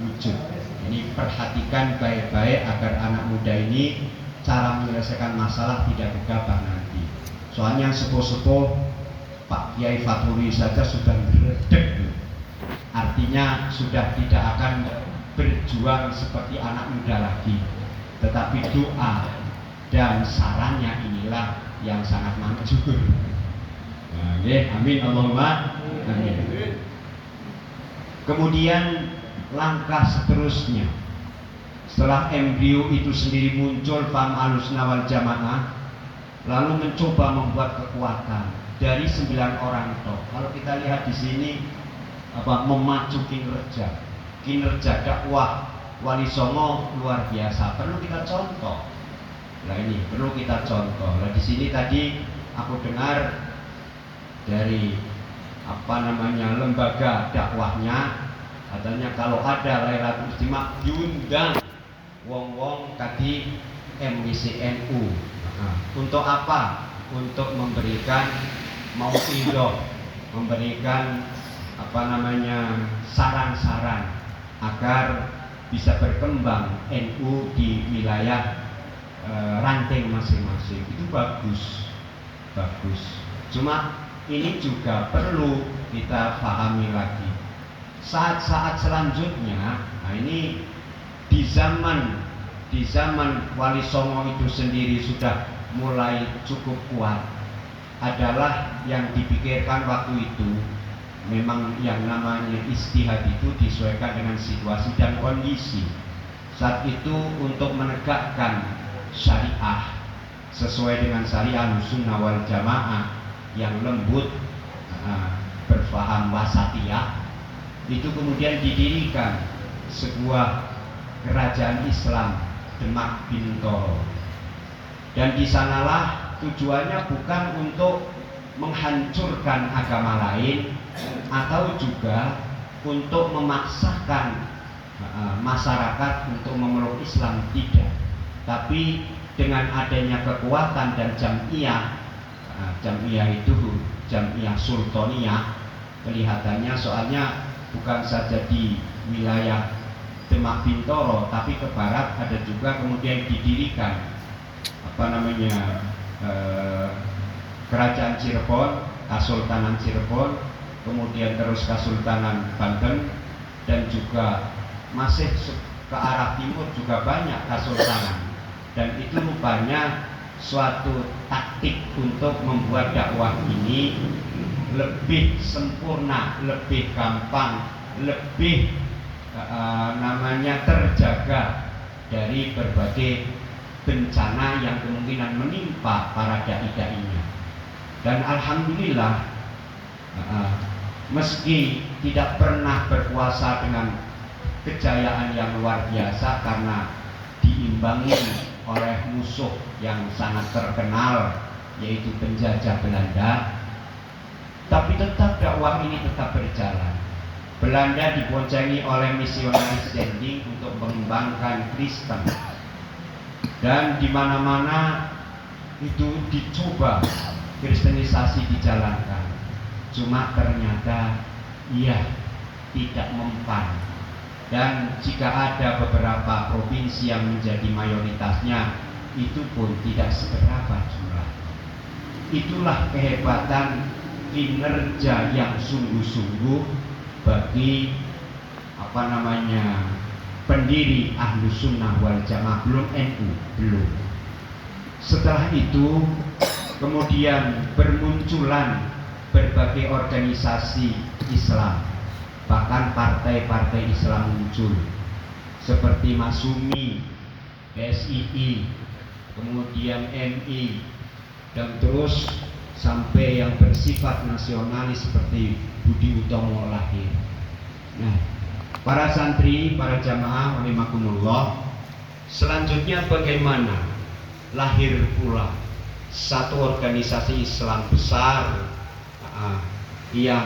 wujud. Ini perhatikan baik-baik agar anak muda ini cara menyelesaikan masalah tidak gegabah nanti. Soalnya sepuh-sepuh Pak Kiai Faturi saja sudah meredek, artinya sudah tidak akan berjuang seperti anak muda lagi, tetapi doa dan sarannya inilah yang sangat manjur. Amin Allahumma amin. Kemudian langkah seterusnya, setelah embrio itu sendiri muncul faham Ahlussunnah wal Jamaah, lalu mencoba membuat kekuatan dari 9 orang toh. Kalau kita lihat di sini memacu kinerja dakwah Wali Songo luar biasa, perlu kita contoh. Nah ini perlu kita contoh. Nah di sini tadi aku dengar dari lembaga dakwahnya, katanya kalau ada Lailatul Istimah diundang wong-wong tadi MWCNU. Untuk apa? Untuk memberikan mauidhah, memberikan saran-saran agar bisa berkembang NU di wilayah ranting masing-masing. Itu bagus. Cuma ini juga perlu kita pahami lagi. Saat-saat selanjutnya, nah ini di zaman Wali Songo itu sendiri sudah mulai cukup kuat, adalah yang dipikirkan waktu itu memang yang namanya ijtihad itu disesuaikan dengan situasi dan kondisi saat itu untuk menegakkan syariah sesuai dengan syariah Ahlussunnah wal Jamaah yang lembut, berfaham wasatiyah. Itu kemudian didirikan sebuah kerajaan Islam Demak Bintoro, dan di sanalah tujuannya bukan untuk menghancurkan agama lain atau juga untuk memaksakan masyarakat untuk memeluk Islam, tidak, tapi dengan adanya kekuatan dan jamiah itu jamiah sultaniyah kelihatannya, soalnya bukan saja di wilayah Demak Bintoro tapi ke barat ada juga kemudian didirikan kerajaan Cirebon, Kasultanan Cirebon, kemudian terus Kasultanan Banten, dan juga masih ke arah timur juga banyak kasultanan. Dan itu rupanya suatu taktik untuk membuat dakwah ini lebih sempurna, lebih gampang, lebih terjaga dari berbagai bencana yang kemungkinan menimpa para dai-dainya. Dan alhamdulillah, meski tidak pernah berkuasa dengan kejayaan yang luar biasa karena diimbangi oleh musuh yang sangat terkenal yaitu penjajah Belanda, tapi tetap dakwah ini tetap berjalan. Belanda diboncengi oleh misionaris standing untuk mengembangkan Kristen, dan di mana-mana itu dicoba kristenisasi dijalankan. Cuma ternyata tidak mempan. Dan jika ada beberapa provinsi yang menjadi mayoritasnya, itu pun tidak seberapa jumlah. Itulah kehebatan kinerja yang sungguh-sungguh bagi pendiri Ahlussunnah wal Jamaah, belum NU, belum. Setelah itu kemudian bermunculan berbagai organisasi Islam, bahkan partai-partai Islam muncul seperti Masumi, PSII, kemudian MI, dan terus sampai yang bersifat nasionalis seperti Budi Utomo lahir. Nah, para santri, para jamaah rahimakumullah, selanjutnya bagaimana lahir pula satu organisasi Islam besar yang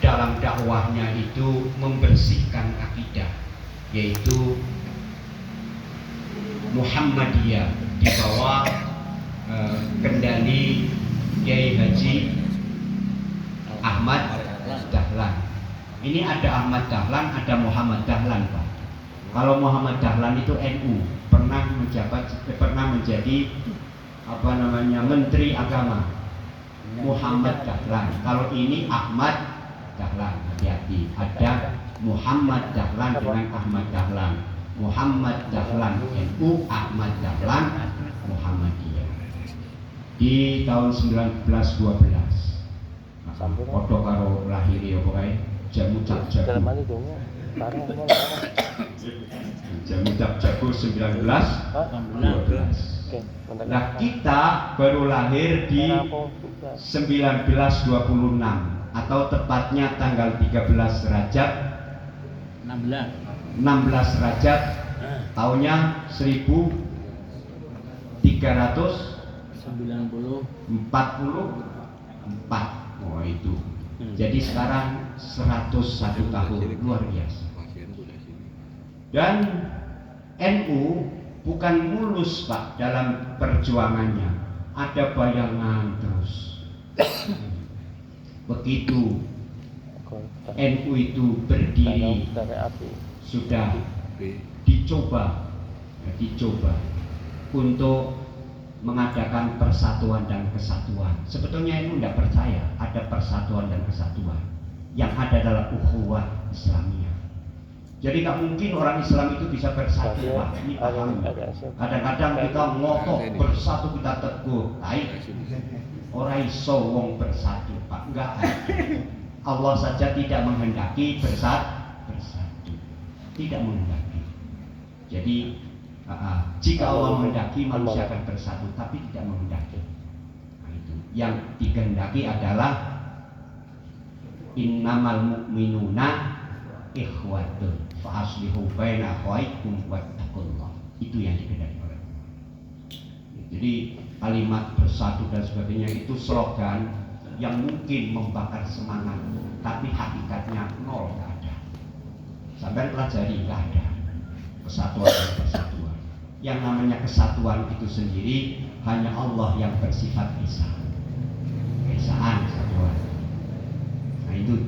dalam dakwahnya itu membersihkan akidah, yaitu Muhammadiyah di bawah kendali Kiai Haji Ahmad Dahlan. Ini ada Ahmad Dahlan, ada Muhammad Dahlan, Pak. Kalau Muhammad Dahlan itu NU, pernah menjadi Menteri Agama. Muhammad Dahlan. Kalau ini Ahmad Dahlan, hati-hati. Ada Muhammad Dahlan dengan Ahmad Dahlan. Muhammad Dahlan NU, Ahmad Dahlan Muhammadiyah. Di tahun 1912. Foto karo lahir ya pokoknya jamu cap jago. Jamu cap jago 1912. Nah kita baru lahir di 1926 atau tepatnya tanggal 13 Rajab 16 Rajab tahunnya 1344. Oh itu. Jadi sekarang 101 tahun, luar biasa. Dan NU bukan mulus, Pak, dalam perjuangannya. Ada bayangan terus. Begitu NU itu berdiri, sudah dicoba untuk mengadakan persatuan dan kesatuan. Sebetulnya NU tidak percaya ada persatuan dan kesatuan. Yang ada adalah ukhuwah Islamiyah. Jadi nggak mungkin orang Islam itu bisa bersatu, Pak. Ini paham. Kadang-kadang kita ngotot bersatu, kita teguh, baik. Orang iso wong bersatu, Pak. Enggak ada. Allah saja tidak menghendaki bersatu. Tidak menghendaki. Jadi jika Allah menghendaki manusia akan bersatu, tapi tidak menghendaki. Nah, itu. Yang dikehendaki adalah innamal mu'minuna ikhwatun fa aslihu baina akhawaykum wattaqullah. Itu yang dikehendaki oleh Allah. Jadi kalimat bersatu dan sebagainya itu slogan yang mungkin membakar semangat, tapi hakikatnya nol, nggak ada. Sampai pelajari, nggak ada kesatuan dan persatuan. Yang namanya kesatuan itu sendiri hanya Allah yang bersifat esa. Esaan kesatuan. Nah itu.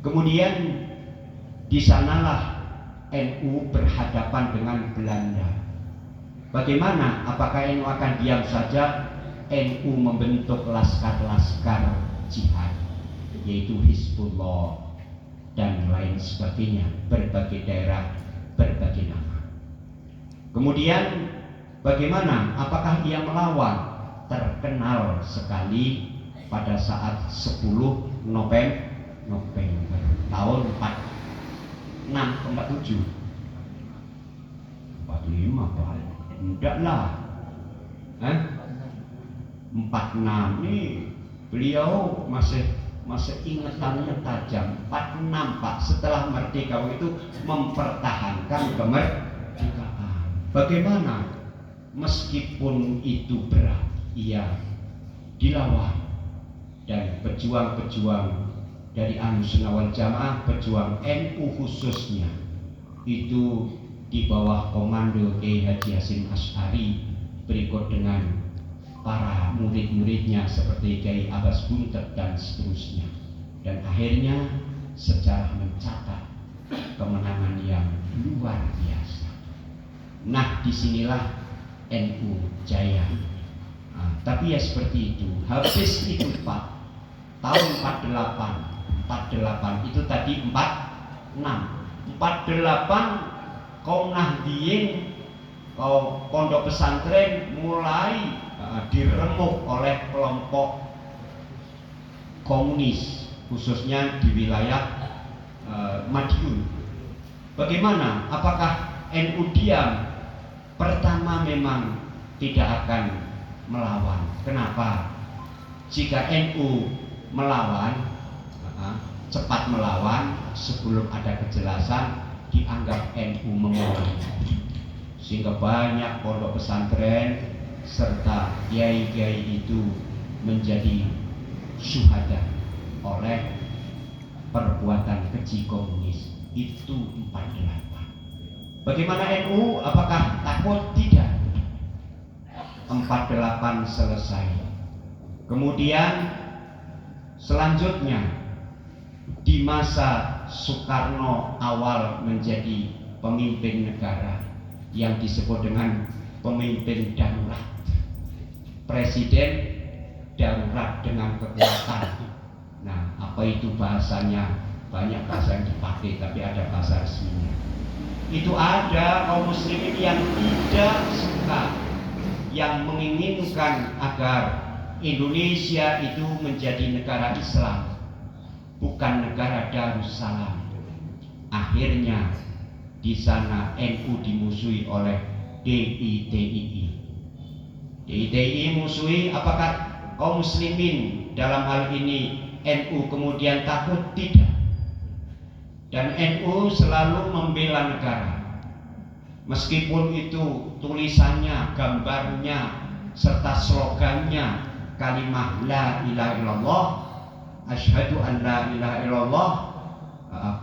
Kemudian di sanalah NU berhadapan dengan Belanda. Bagaimana? Apakah NU akan diam saja? NU membentuk laskar-laskar jihad, yaitu Hizbullah dan lain sebagainya, berbagai daerah, berbagai nama. Kemudian bagaimana? Apakah ia melawan? Terkenal sekali pada saat 10 November tahun 46, 47, 45 Pak. Enggak lah. 46 ini beliau masih ingatannya tajam. 46 Pak, setelah merdeka itu mempertahankan kemerdekaan. Bagaimana? Meskipun itu berat, ia dilawan. Dan pejuang-pejuang dari Ahlussunnah wal Jamaah, pejuang NU khususnya, itu di bawah komando Kiai Haji Hasyim Asy'ari, berikut dengan para murid-muridnya seperti Kiai Abbas Buntet dan seterusnya. Dan akhirnya sejarah mencatat kemenangan yang luar biasa. Nah, disinilah NU jaya. Nah, tapi ya seperti itu. Habis itu Pak, tahun 48 itu tadi 48 kaum Nahdliyin, kaum pondok pesantren mulai diremuk oleh kelompok komunis, khususnya di wilayah Madiun. Bagaimana? Apakah NU diam? Pertama memang tidak akan melawan. Kenapa? Jika NU melawan, cepat melawan sebelum ada kejelasan, dianggap NU memulai, sehingga banyak pondok pesantren serta kiai-kiai itu menjadi syuhada oleh perbuatan keji komunis. Itu 48. Bagaimana NU? Apakah takut? Tidak. 48 selesai. Kemudian selanjutnya di masa Soekarno awal menjadi pemimpin negara yang disebut dengan pemimpin darurat, presiden darurat dengan kekuatan. Nah, apa itu bahasanya? Banyak bahasa yang dipakai, tapi ada bahasa resminya. Itu ada kaum muslimin yang tidak suka, yang menginginkan agar Indonesia itu menjadi negara Islam, bukan negara Darussalam. Akhirnya di sana NU dimusuhi oleh DITII. DITII musuhi, apakah kaum muslimin dalam hal ini NU kemudian takut? Tidak. Dan NU selalu membela negara, meskipun itu tulisannya, gambarnya, serta slogannya kalimat la ilaha illallah, asyhadu an la ilaha illallah,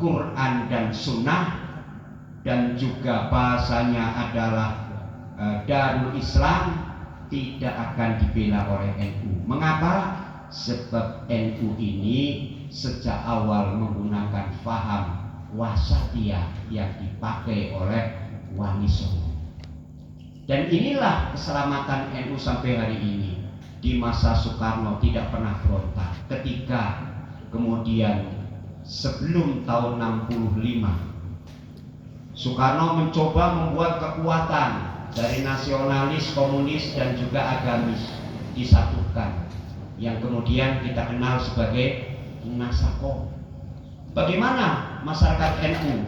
Quran dan Sunnah, dan juga bahasanya adalah Darul Islam, tidak akan dibela oleh NU. Mengapa? Sebab NU ini sejak awal menggunakan faham wasatiyah yang dipakai oleh Wali Songo. Dan inilah keselamatan NU sampai hari ini. Di masa Soekarno tidak pernah berontak. Ketika kemudian sebelum tahun 65, Soekarno mencoba membuat kekuatan dari nasionalis, komunis, dan juga agamis disatukan, yang kemudian kita kenal sebagai Nasako. Bagaimana masyarakat NU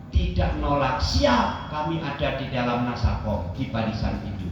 tidak nolak? Siap, kami ada di dalam Nasako, di barisan itu.